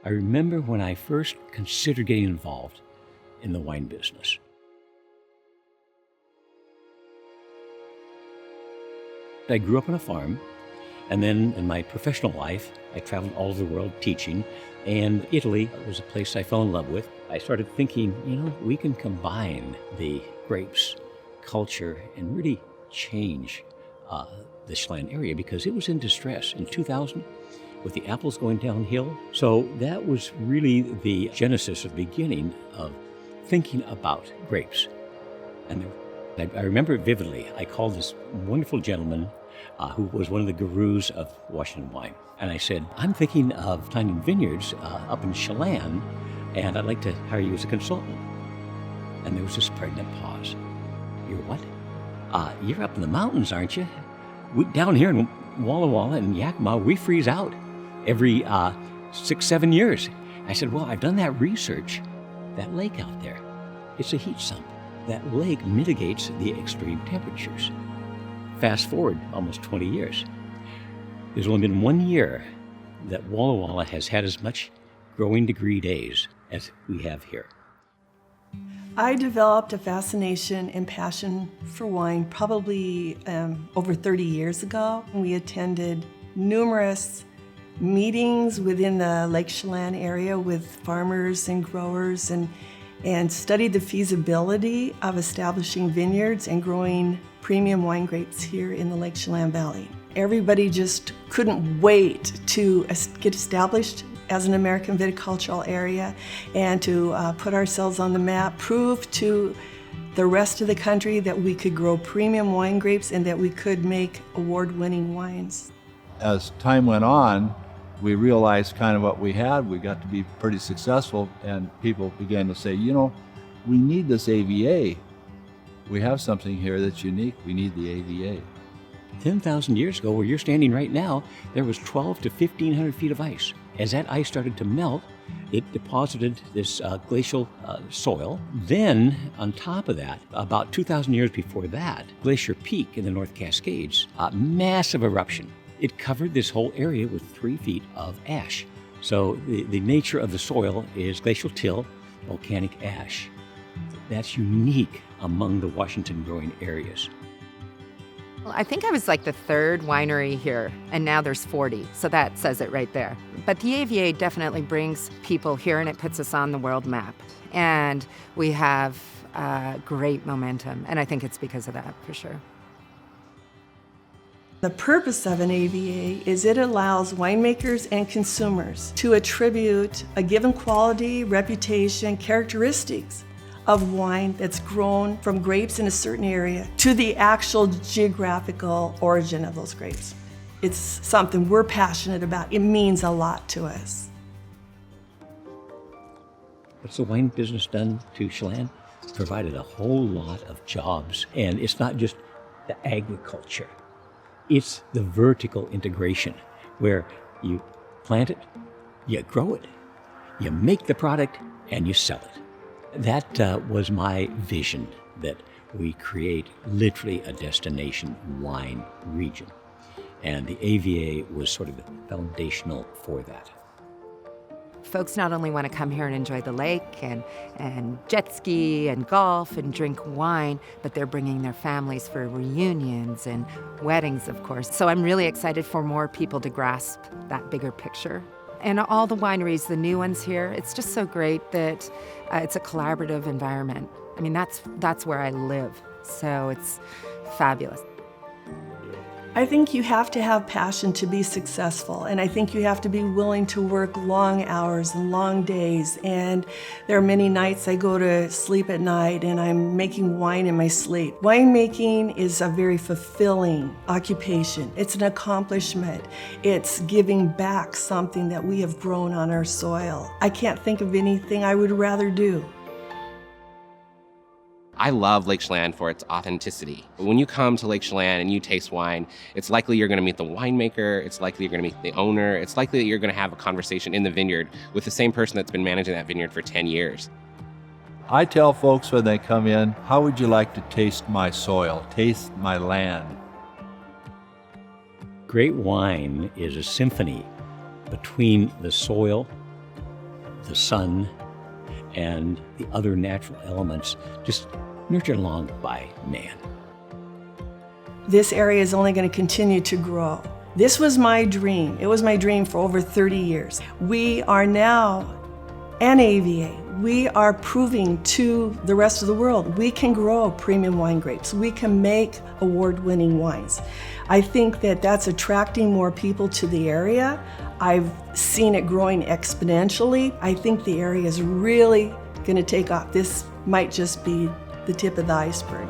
I remember when I first considered getting involved in the wine business. I grew up on a farm, and then in my professional life, I traveled all over the world teaching, and Italy was a place I fell in love with. I started thinking, we can combine the grapes, culture, and really change the Chelan area because it was in distress in 2000 with the apples going downhill. So that was really the genesis or the beginning of thinking about grapes. And I remember it vividly. I called this wonderful gentleman who was one of the gurus of Washington wine. And I said, I'm thinking of planting vineyards up in Chelan, and I'd like to hire you as a consultant. And there was this pregnant pause. You're what? You're up in the mountains, aren't you? Down here in Walla Walla and Yakima, we freeze out every 6-7 years. I said, well, I've done that research. That lake out there, it's a heat sump. That lake mitigates the extreme temperatures. Fast forward almost 20 years. There's only been 1 year that Walla Walla has had as much growing degree days as we have here. I developed a fascination and passion for wine probably over 30 years ago. We attended numerous meetings within the Lake Chelan area with farmers and growers and studied the feasibility of establishing vineyards and growing premium wine grapes here in the Lake Chelan Valley. Everybody just couldn't wait to get established as an American viticultural area and to put ourselves on the map, prove to the rest of the country that we could grow premium wine grapes and that we could make award-winning wines. As time went on, we realized kind of what we had. We got to be pretty successful, and people began to say, we need this AVA. We have something here that's unique. We need the AVA. 10,000 years ago, where you're standing right now, there was 12 to 1,500 feet of ice. As that ice started to melt, it deposited this glacial soil. Then, on top of that, about 2,000 years before that, Glacier Peak in the North Cascades, a massive eruption. It covered this whole area with 3 feet of ash. So the nature of the soil is glacial till, volcanic ash. That's unique among the Washington growing areas. Well, I think I was like the third winery here, and now there's 40, so that says it right there. But the AVA definitely brings people here, and it puts us on the world map. And we have great momentum, and I think it's because of that, for sure. The purpose of an AVA is it allows winemakers and consumers to attribute a given quality, reputation, characteristics of wine that's grown from grapes in a certain area to the actual geographical origin of those grapes. It's something we're passionate about. It means a lot to us. What's the wine business done to Chelan? Provided a whole lot of jobs. And it's not just the agriculture. It's the vertical integration where you plant it, you grow it, you make the product, and you sell it. That was my vision, that we create literally a destination wine region. And the AVA was sort of foundational for that. Folks not only want to come here and enjoy the lake and jet ski and golf and drink wine, but they're bringing their families for reunions and weddings, of course. So I'm really excited for more people to grasp that bigger picture. And all the wineries, the new ones here, it's just so great that it's a collaborative environment. I mean, that's where I live, so it's fabulous. I think you have to have passion to be successful, and I think you have to be willing to work long hours and long days. And there are many nights I go to sleep at night and I'm making wine in my sleep. Winemaking is a very fulfilling occupation. It's an accomplishment. It's giving back something that we have grown on our soil. I can't think of anything I would rather do. I love Lake Chelan for its authenticity. When you come to Lake Chelan and you taste wine, it's likely you're going to meet the winemaker, it's likely you're going to meet the owner, it's likely that you're going to have a conversation in the vineyard with the same person that's been managing that vineyard for 10 years. I tell folks when they come in, how would you like to taste my soil, taste my land? Great wine is a symphony between the soil the sun, and the other natural elements just nurtured along by man. This area is only going to continue to grow. This was my dream. It was my dream for over 30 years. We are now an AVA. We are proving to the rest of the world we can grow premium wine grapes. We can make award-winning wines. I think that that's attracting more people to the area. I've seen it growing exponentially. I think the area is really going to take off. This might just be the tip of the iceberg.